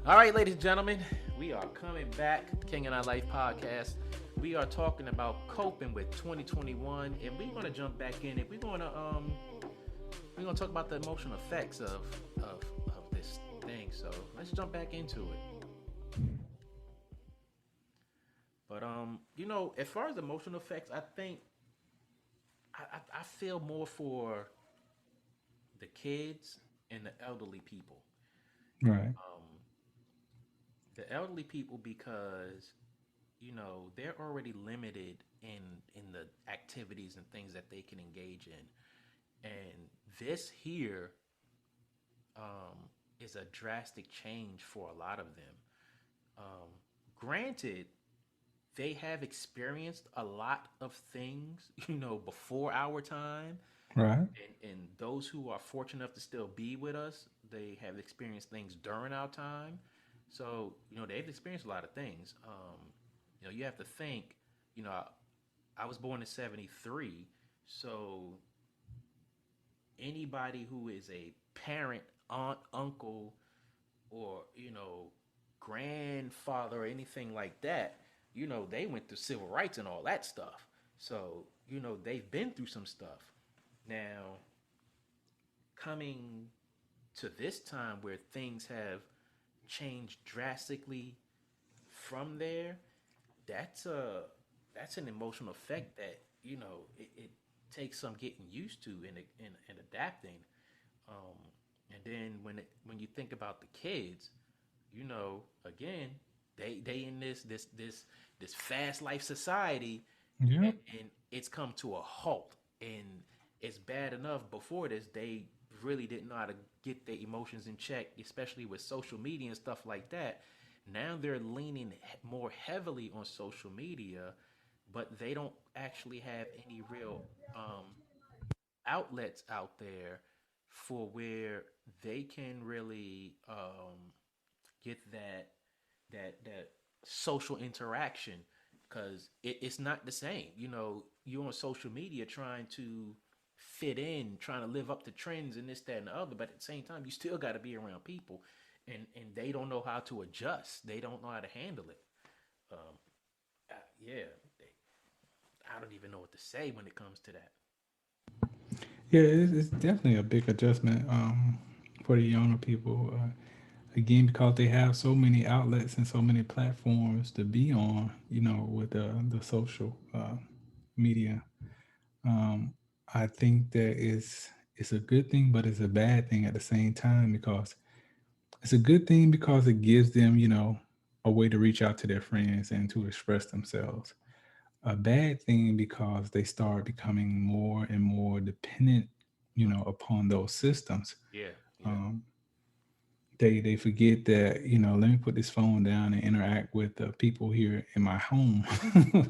All right, ladies and gentlemen, we are coming back. King and I Life podcast. We are talking about coping with 2021, and we're gonna jump back in it. We're gonna talk about the emotional effects of this thing. So let's jump back into it. But as far as emotional effects, I think I feel more for the kids and the elderly people. Right. Um, the elderly people because they're already limited in the activities and things that they can engage in, and this here is a drastic change for a lot of them. um, Granted, they have experienced a lot of things before our time, Right. and those who are fortunate enough to still be with us, they have experienced things during our time. So they've experienced a lot of things. You have to think. I was born in '73, so anybody who is a parent, aunt, uncle, or grandfather or anything like that, they went through civil rights and all that stuff. So they've been through some stuff. Now, coming to this time where things have changed drastically from there, that's a that's an emotional effect that it takes some getting used to and adapting. Um, and then when you think about the kids, again, they in this fast life society, Yep. and it's come to a halt. And it's bad enough before this. They really didn't know how to get their emotions in check, especially with social media and stuff like that. Now they're leaning more heavily on social media, but they don't actually have any real outlets out there for where they can really get that social interaction, because it's not the same. You're on social media trying to fit in, trying to live up to trends and this, that, and the other, but at the same time, you still got to be around people, and they don't know how to adjust. They don't know how to handle it. Um, yeah, I don't even know what to say when it comes to that. Yeah, it's definitely a big adjustment for the younger people. Again, because they have so many outlets and so many platforms to be on, with the social media. Um, I think that it's a good thing, but it's a bad thing at the same time because it's a good thing because it gives them, a way to reach out to their friends and to express themselves. A bad thing because they start becoming more and more dependent, upon those systems. Yeah, yeah, Um, they forget that, let me put this phone down and interact with the people here in my home,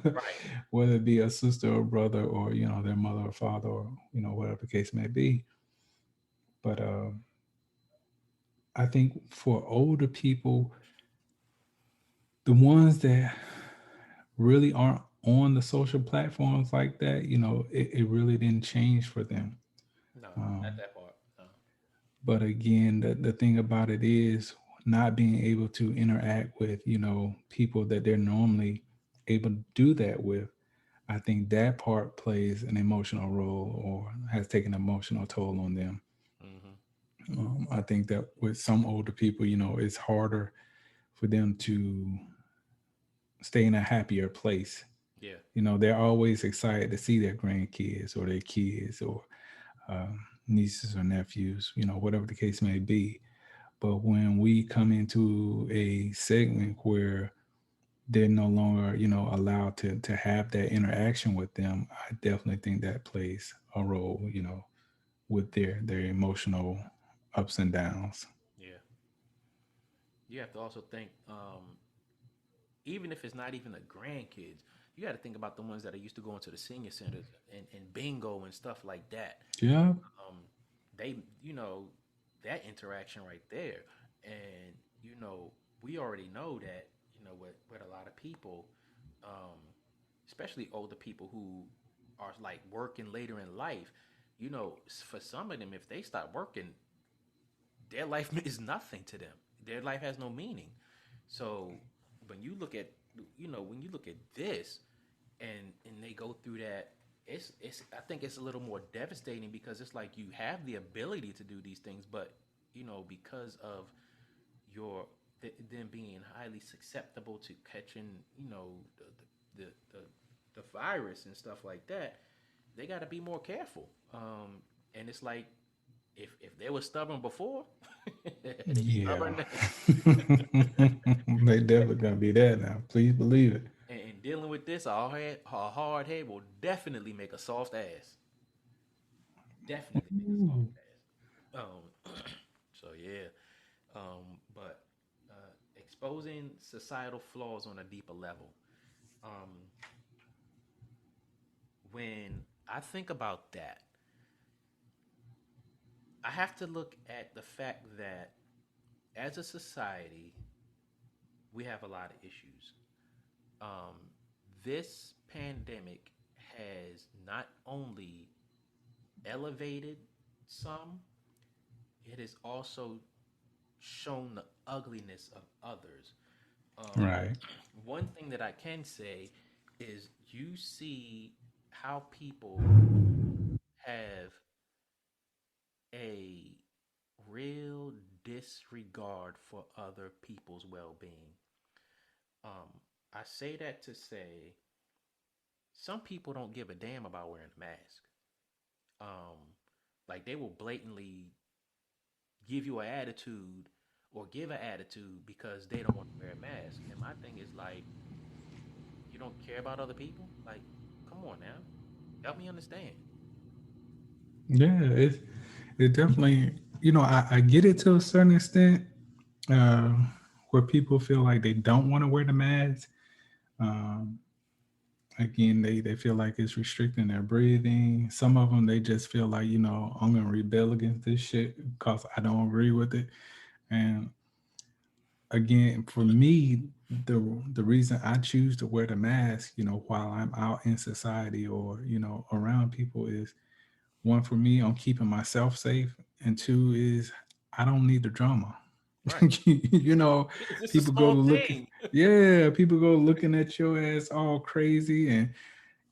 right. whether it be a sister or brother or their mother or father or whatever the case may be. But I think for older people, the ones that really aren't on the social platforms like that, it really didn't change for them. No, not Um, that part. No. but again, the thing about it is not being able to interact with, people that they're normally able to do that with. I think that part plays an emotional role or has taken an emotional toll on them. Hmm. I think that with some older people, it's harder for them to stay in a happier place. Yeah. They're always excited to see their grandkids or their kids or nieces or nephews, whatever the case may be. But when we come into a segment where they're no longer, allowed to have that interaction with them, I definitely think that plays a role, with their emotional ups and downs. Yeah. You have to also think, even if it's not even the grandkids, you got to think about the ones that are used to going to the senior centers and bingo and stuff like that. Yeah. Um, they, you know, that interaction right there. And, you know, we already know that, with a lot of people, um, especially older people who are like working later in life, for some of them, if they stop working, their life is nothing to them. their life has no meaning. So when you look at, when you look at this, and they go through that, it's I think it's a little more devastating because it's like you have the ability to do these things, but because of your them being highly susceptible to catching, the the, the, the virus and stuff like that, they got to be more careful. And it's like if they were stubborn before, they Yeah. stubborn now. They definitely gonna be there now. Please believe it. And dealing with this, a hard head will definitely make a soft ass. Definitely make a soft Ooh. ass. So yeah. But exposing societal flaws on a deeper level. Um, when I think about that, I have to look at the fact that as a society, we have a lot of issues. Um, this pandemic has not only elevated some, it has also shown the ugliness of others. Um, Right. one thing that I can say is you see how people have a real disregard for other people's well being. I say that to say some people don't give a damn about wearing a mask. Um, like they will blatantly give you an attitude or give an attitude because they don't want to wear a mask. And my thing is like, you don't care about other people? Like, come on now. Help me understand. Yeah, it definitely, I get it to a certain extent, uh, where people feel like they don't want to wear the mask. Um, Again, they feel like it's restricting their breathing. Some of them, they just feel like, I'm gonna rebel against this shit because I don't agree with it. And again, for me, the reason I choose to wear the mask, while I'm out in society or around people is, one, for me, I'm keeping myself safe, and two is I don't need the drama. Right. you know, It's just a people go small looking, thing. yeah, people go looking at your ass all crazy, and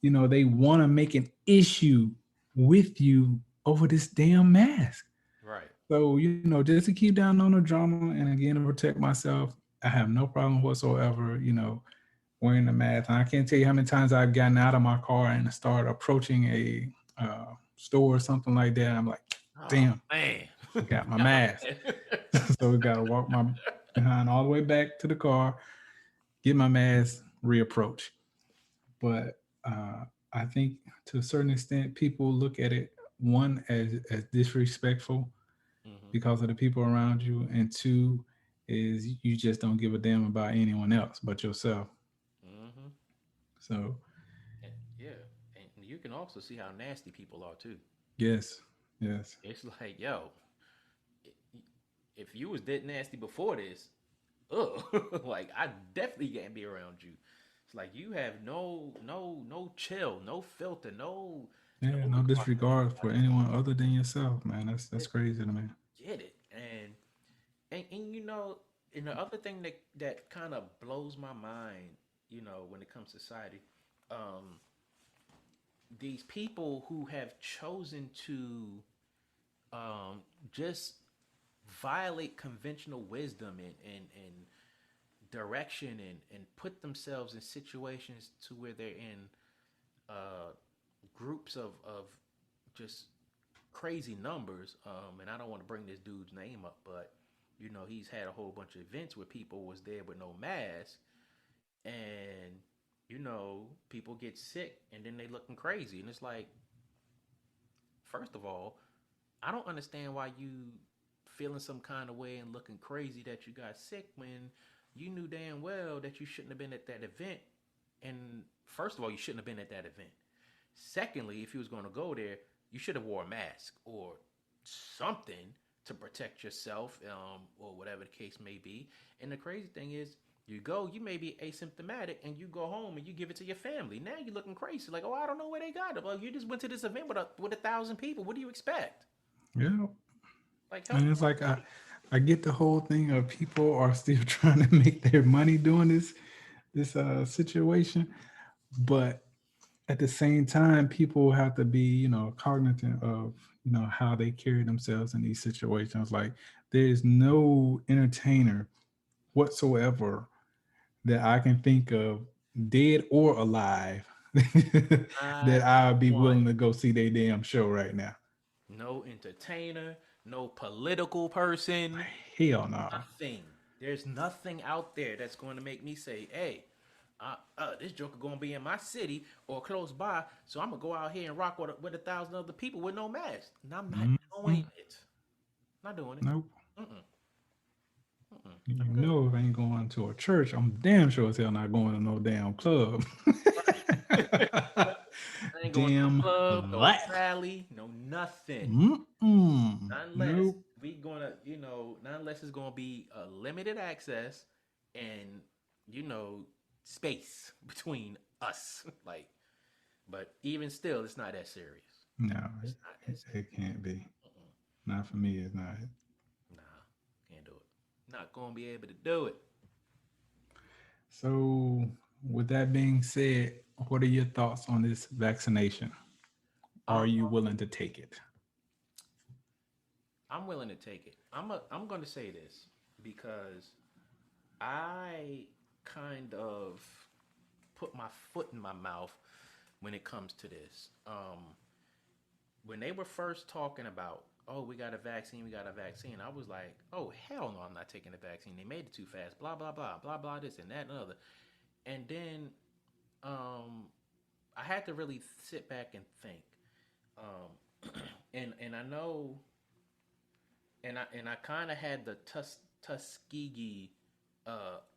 they want to make an issue with you over this damn mask. Right. So, just to keep down on the drama and again to protect myself, I have no problem whatsoever, wearing the mask. And I can't tell you how many times I've gotten out of my car and started approaching a store or something like that. I'm like, Oh damn, man. forgot my Got my mask. man. So we got to walk my behind all the way back to the car, get my mask, reapproach. But I think to a certain extent, people look at it, one, as disrespectful hmm because of the people around you, and two is you just don't give a damn about anyone else but yourself. hmm So And, yeah, and you can also see how nasty people are too. yes, yes, It's like, yo, if you was that nasty before this, ugh, like I definitely can't be around you. It's like you have no chill, no filter, no yeah. No regard for disregard for anybody. anyone other than yourself, man. That's Just crazy to me. get it. And and the other thing that kind of blows my mind, when it comes to society, um, these people who have chosen to just violate conventional wisdom and direction and put themselves in situations to where they're in uh, groups of just crazy numbers. And I don't want to bring this dude's name up, but he's had a whole bunch of events where people was there with no mask, and people get sick and then they looking crazy, and it's like, first of all, I don't understand why you feeling some kind of way and looking crazy that you got sick when you knew damn well that you shouldn't have been at that event. And first of all, you shouldn't have been at that event. Secondly, if you was going to go there, you should have wore a mask or something to protect yourself, or whatever the case may be. And the crazy thing is, you go, you may be asymptomatic, and you go home and you give it to your family. Now you're looking crazy, like, oh, I don't know where they got it. Well, you just went to this event with 1,000 people. What do you expect? Yeah, Like, help and me it's like understand. I get the whole thing of people are still trying to make their money doing this situation, but at the same time, people have to be, cognizant of, how they carry themselves in these situations. Like, there's no entertainer whatsoever that I can think of, dead or alive, that Not I'll be one. willing to go see their damn show right now. No entertainer, no political person, Hell no. nothing. There's nothing out there that's going to make me say, "Hey, this Joker gonna be in my city or close by, so I'm gonna go out here and rock with 1,000 other people with no mask." And I'm not doing Mm-mm. it. Not doing it. Nope. Mm-mm. Mm-mm. You I'm good. know, if I ain't going to a church, I'm damn sure as hell not going to no damn club. Right. I ain't going to no Damn club, no that. rally, no nothing. Mm-mm. Unless Nope. we gonna, not unless it's gonna be a limited access and space between us. Like, but even still, it's not that serious. No, It's not that it serious. can't be. Mm-mm. Not for me. It's not. Nah, can't do it. Not gonna be able to do it. So, with that being said, what are your thoughts on this vaccination? Are Um, you willing to take it? I'm willing to take it. I'm gonna say this because I kind of put my foot in my mouth when it comes to this. When they were first talking about, oh, we got a vaccine, I was like, oh, hell no, I'm not taking the vaccine. They made it too fast, blah, blah, blah, blah, blah, this and that and other. And then um, I had to really sit back and think. And I know, and I kind of had the Tuskegee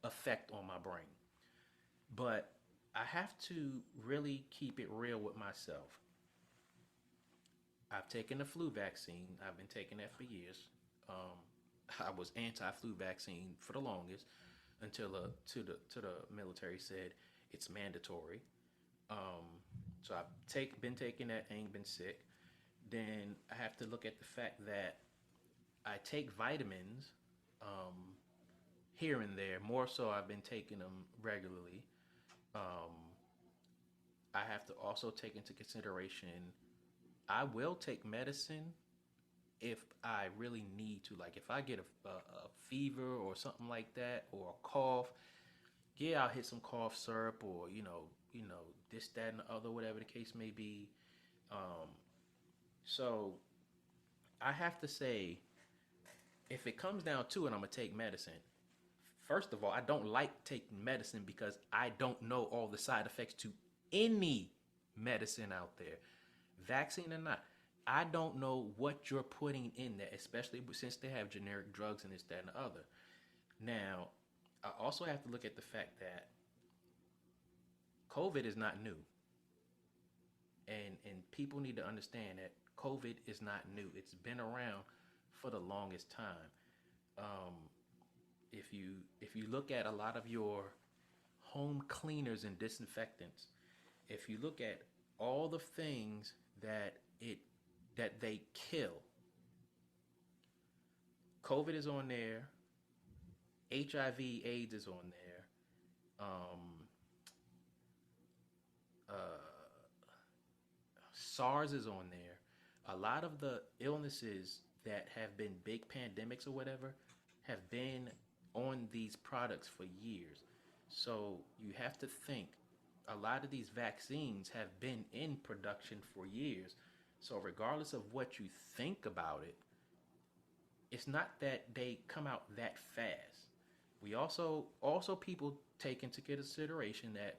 effect on my brain. But I have to really keep it real with myself. I've taken the flu vaccine. I've been taking that for years. Um, I was anti-flu vaccine for the longest until the military said it's mandatory. So I've been taking that, ain't been sick. Then I have to look at the fact that I take vitamins um, here and there. More so, I've been taking them regularly. Um, I have to also take into consideration I will take medicine if I really need to. Like if I get a fever or something like that, or a cough, yeah, I'll hit some cough syrup or this, that, and the other, whatever the case may be. Um, so I have to say, if it comes down to it, I'm gonna take medicine. First of all, I don't like taking medicine because I don't know all the side effects to any medicine out there, vaccine or not. I don't know what you're putting in there, especially since they have generic drugs and this, that, and the other. Now, I also have to look at the fact that COVID is not new, and people need to understand that COVID is not new. It's been around for the longest time. Um, if you look at a lot of your home cleaners and disinfectants, if you look at all the things it that they kill, COVID is on there, HIV/AIDS is on there, um, uh, SARS is on there. A lot of the illnesses that have been big pandemics or whatever have been on these products for years. So you have to think a lot of these vaccines have been in production for years. So regardless of what you think about it, it's not that they come out that fast. We also people take into consideration that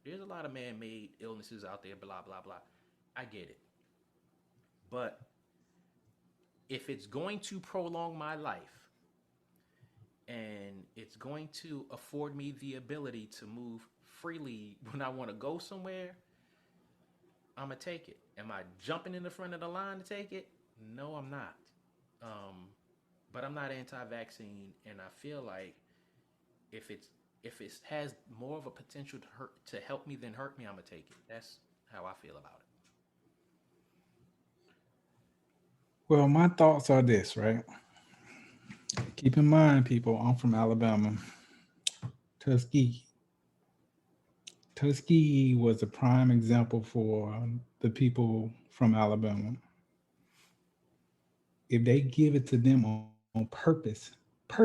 there's a lot of man-made illnesses out there, blah blah blah. I get it, but if it's going to prolong my life and it's going to afford me the ability to move freely when I want to go somewhere, I'm gonna take it. Am I jumping in the front of the line to take it? No, I'm not. Um, but I'm not anti-vaccine, and I feel like if it's if it has more of a potential to help me than hurt me, I'm gonna take it. That's how I feel about Well, my thoughts are this, right? Keep in mind, people, I'm from Alabama. Tuskegee. Tuskegee was a prime example for the people from Alabama. If they give it to them on purpose, purposely,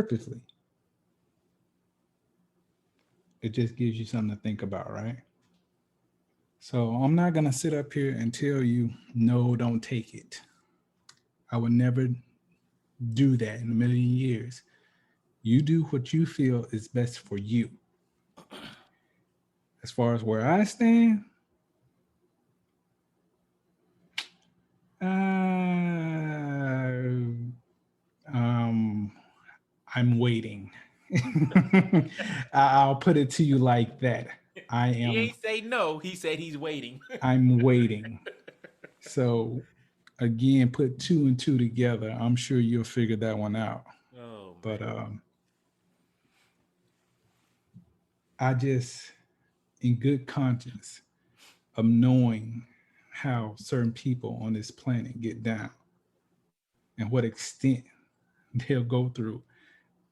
it just gives you something to think about, right? So I'm not gonna sit up here and tell you no, don't take it. I would never do that in a million years. You do what you feel is best for you. As far as where I stand, uh, um, I'm waiting. I'll put it to you like that. I He am. ain't say no. He said he's waiting. I'm waiting. So again, put two and two together. I'm sure you'll figure that one out. Oh But man. I just, in good conscience, of knowing how certain people on this planet get down and what extent they'll go through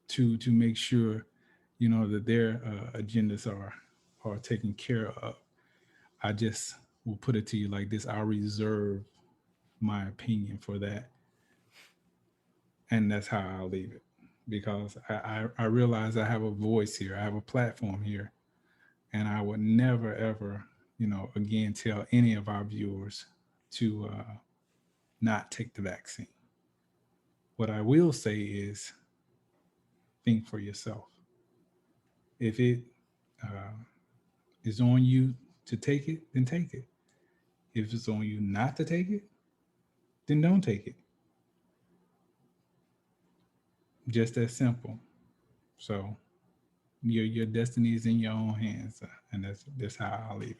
to make sure that their agendas are taken care of. I just will put it to you like this: I reserve my opinion for that, and that's how I'll leave it because I realize I have a voice here, I have a platform here, and I would never ever again tell any of our viewers to not take the vaccine. What I will say is think for yourself. If it uh, is on you to take it, then take it. If it's on you not to take it, then don't take it. Just that simple. So your destiny is in your own hands, and that's how I'll leave it.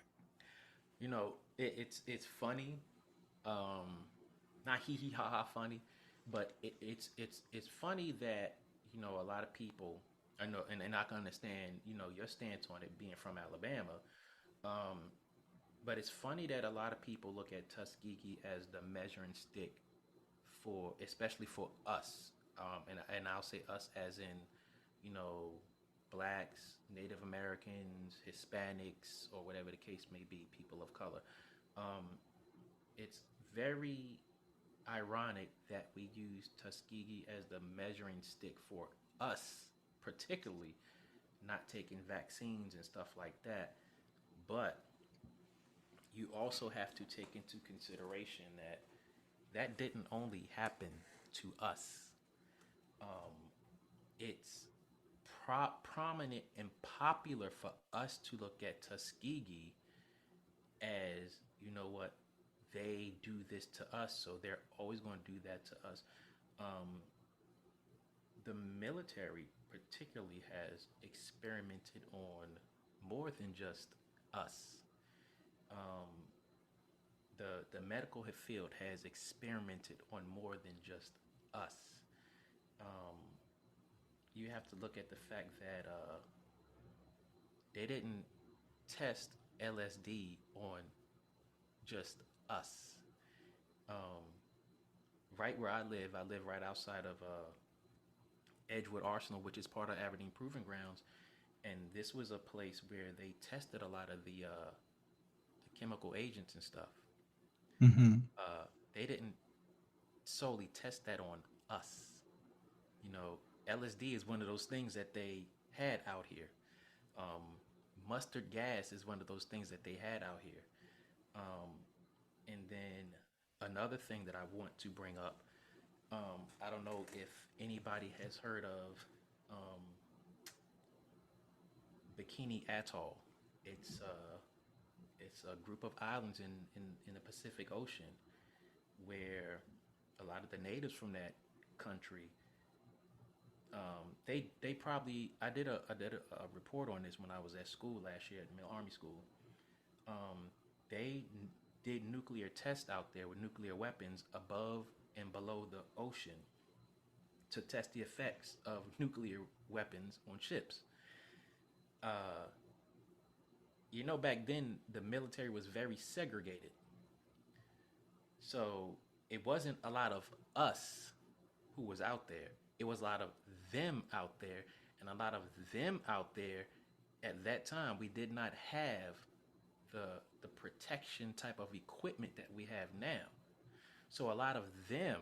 It's funny. Um, Not hee hee ha ha funny, but it's funny that a lot of people. I know, and I can understand your stance on it being from Alabama. Um, but it's funny that a lot of people look at Tuskegee as the measuring stick for, especially for us. And I'll say us as in, you know, blacks, Native Americans, Hispanics, or whatever the case may be, people of color. Um, it's very ironic that we use Tuskegee as the measuring stick for us, particularly not taking vaccines and stuff like that. But you also have to take into consideration that that didn't only happen to us. Um, it's prominent and popular for us to look at Tuskegee as, you know what, they do this to us, so they're always going to do that to us. Um, the military, particularly, has experimented on more than just us. Um, the medical field has experimented on more than just us. Um, you have to look at the fact that they didn't test LSD on just us. Um, right where I live right outside of Edgewood Arsenal, which is part of Aberdeen Proving Grounds, and this was a place where they tested a lot of the chemical agents and stuff. Mm-hmm. They didn't solely test that on us. You know, LSD is one of those things that they had out here. Um, Mustard gas is one of those things that they had out here. Um, and then another thing that I want to bring up, I don't know if anybody has heard of um, Bikini Atoll. It's uh, it's a group of islands in the Pacific Ocean where a lot of the natives from that country, they probably I did a report on this when I was at school last year at Mill Army School. They did nuclear tests out there with nuclear weapons above and below the ocean to test the effects of nuclear weapons on ships. Uh, Back then the military was very segregated, so it wasn't a lot of us who was out there. It was a lot of them out there, and a lot of them out there at that time we did not have the protection type of equipment that we have now. So a lot of them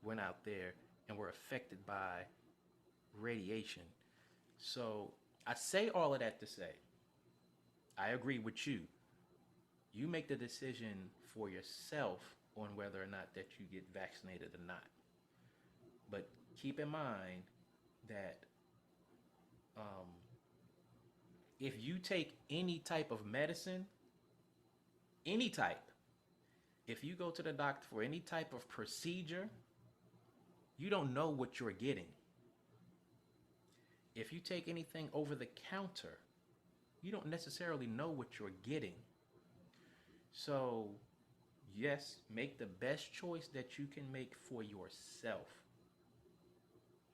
went out there and were affected by radiation. So I say all of that to say I agree with you. You make the decision for yourself on whether or not that you get vaccinated or not. But keep in mind that um, if you take any type of medicine, any type, if you go to the doctor for any type of procedure, you don't know what you're getting. If you take anything over the counter, you don't necessarily know what you're getting. So, yes, make the best choice that you can make for yourself.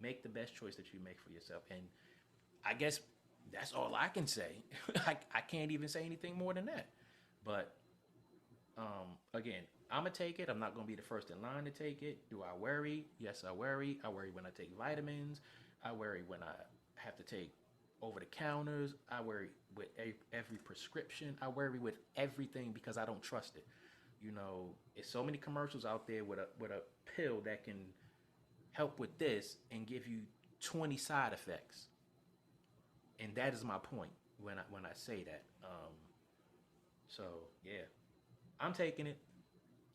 Make the best choice that you make for yourself. And I guess that's all I can say. I can't even say anything more than that. But again, I'm gonna take it. I'm not gonna be the first in line to take it. Do I worry? Yes, I worry. I worry when I take vitamins. I worry when I have to take over the counters. I worry with every prescription. I worry with everything because I don't trust it. You know, it's so many commercials out there with a pill that can help with this and give you 20 side effects. And that is my point when I say that. So yeah, I'm taking it.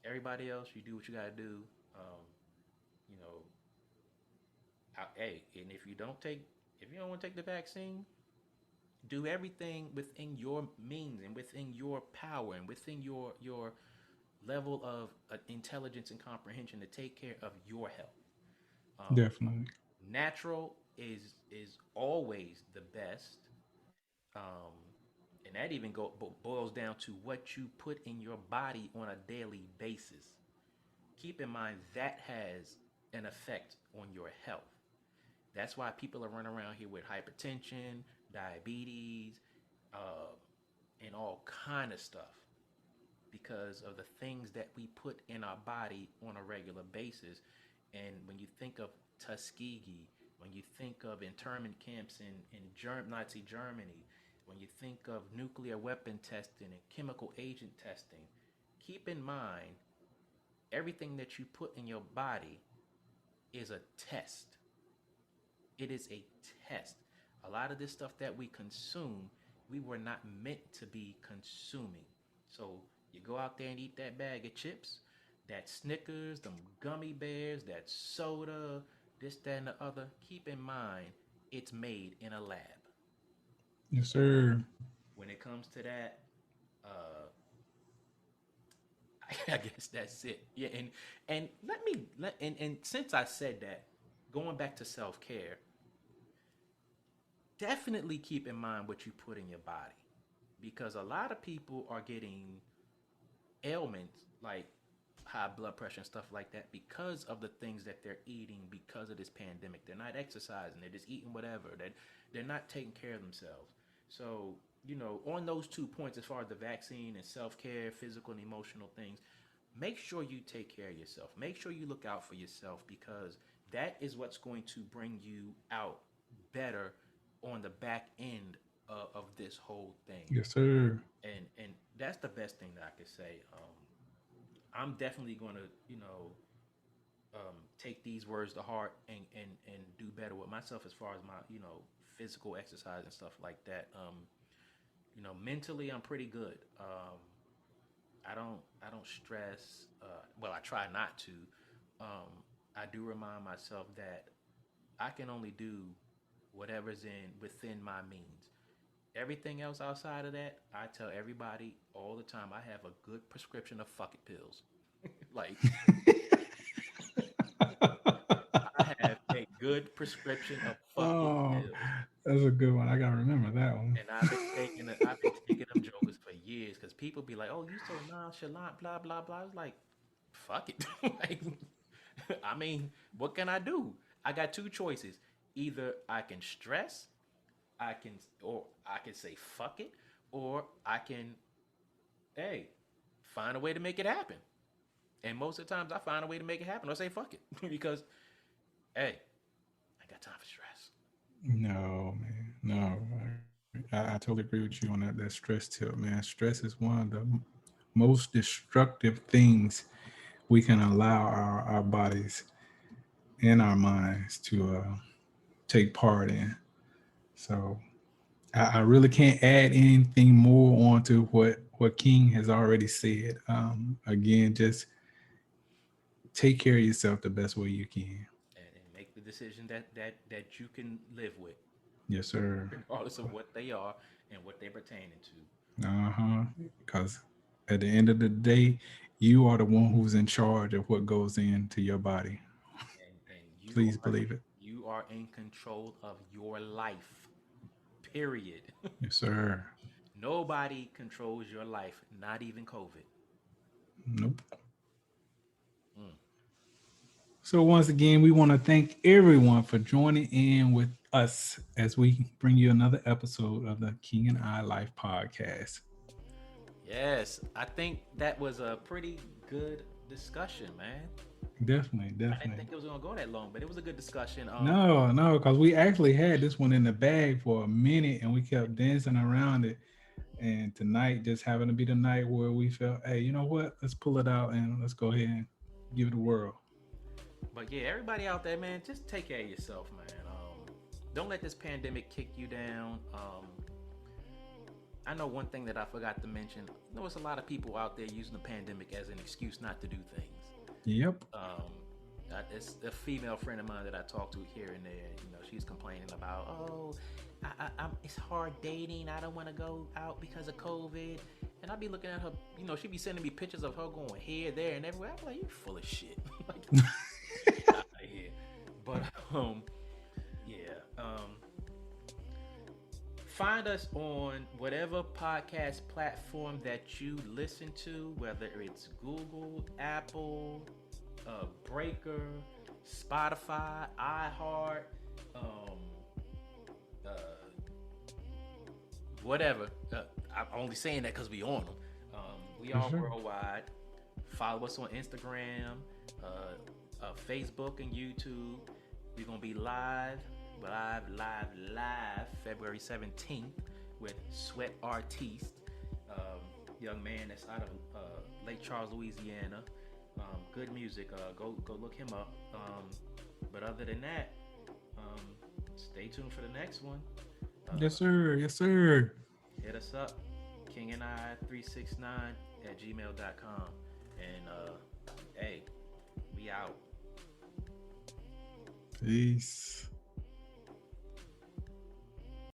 Everybody else, you do what you gotta do. Um, you know, hey, and if you don't want to take the vaccine, do everything within your means and within your power and within your level of intelligence and comprehension to take care of your health. Um, Definitely. Natural is always the best, um, and that even boils down to what you put in your body on a daily basis. Keep in mind that has an effect on your health. That's why people are running around here with hypertension, diabetes, uh, and all kind of stuff because of the things that we put in our body on a regular basis. And when you think of Tuskegee, when you think of internment camps in Nazi Germany, when you think of nuclear weapon testing and chemical agent testing, keep in mind everything that you put in your body is a test. It is a test. A lot of this stuff that we consume, we were not meant to be consuming. So you go out there and eat that bag of chips, that Snickers, them gummy bears, that soda, this, that, and the other. Keep in mind, it's made in a lab. Yes, So sir. when it comes to that, uh, I guess that's it. Yeah, and and since I said that, going back to self care, definitely keep in mind what you put in your body because a lot of people are getting ailments like high blood pressure and stuff like that because of the things that they're eating because of this pandemic. They're not exercising, they're just eating whatever. They're not taking care of themselves. So, you know, on those 2 points as far as the vaccine and self-care, physical and emotional things, make sure you take care of yourself. Make sure you look out for yourself because that is what's going to bring you out better on the back end of this whole thing. Yes, sir. And that's the best thing that I could say. I'm definitely going to, take these words to heart and do better with myself as far as my, physical exercise and stuff like that. Mentally, I'm pretty good. I don't stress. Well, I try not to. I do remind myself that I can only do whatever's in within my means. Everything else outside of that, I tell everybody all the time, I have a good prescription of fuck it pills. Like I have a good prescription of fuck it Oh, pills. that's a good one. I gotta remember that one. And I've been taking them jokers for years because people be like, "Oh, you so nonchalant, blah blah blah." I was like, "Fuck it." Like, I mean, what can I do? I got two choices. Either I can stress, I can, or I can say fuck it, or I can, hey, find a way to make it happen. And most of the times, I find a way to make it happen or say fuck it because, hey, got time for stress. No, man. No. I totally agree with you on that stress tip, man. Stress is one of the most destructive things we can allow our bodies and our minds to take part in. So I really can't add anything more onto what King has already said. Again, just take care of yourself the best way you can. And make the decision that you can live with, Yes, sir. regardless of what they are and what they're pertaining to. Uh-huh. Because at the end of the day, you are the one who's in charge of what goes into your body. And Please believe it. you are in control of your life. Period. Yes, sir. Nobody controls your life, not even COVID. Nope. Mm. So once again, we want to thank everyone for joining in with us as we bring you another episode of the King and I Life podcast. Yes, I think that was a pretty good discussion, man. Definitely, I didn't definitely. think it was gonna go that long, but it was a good discussion. No, no, because we actually had this one in the bag for a minute and we kept dancing around it. And tonight just happened to be the night where we felt, hey, you know what? Let's pull it out and let's go ahead and give it a whirl. But yeah, everybody out there, man, just take care of yourself, man. Don't let this pandemic kick you down. I know one thing that I forgot to mention. You know, it's a lot of people out there using the pandemic as an excuse not to do things. Yep. It's a female friend of mine that I talk to here and there. You know, she's complaining about, oh, it's hard dating. I don't want to go out because of COVID. And I'll be looking at her. You know, she'd be sending me pictures of her going here, there, and everywhere. I'm like, you full of shit. Like, get out of here. But yeah. Find us on whatever podcast platform that you listen to, whether it's Google, Apple, Breaker, Spotify, iHeart, um, uh, whatever. I'm only saying that because we on them. We For are sure. worldwide. Follow us on Instagram, Facebook, and YouTube. We're gonna be live, February 17th with Sweat Artiste, young man that's out of Lake Charles, Louisiana. Good music. Go look him up. But other than that, um, stay tuned for the next one. Yes, Uh, sir. Yes, sir. hit us up, King and I 369 at gmail.com. And hey, we out. Peace.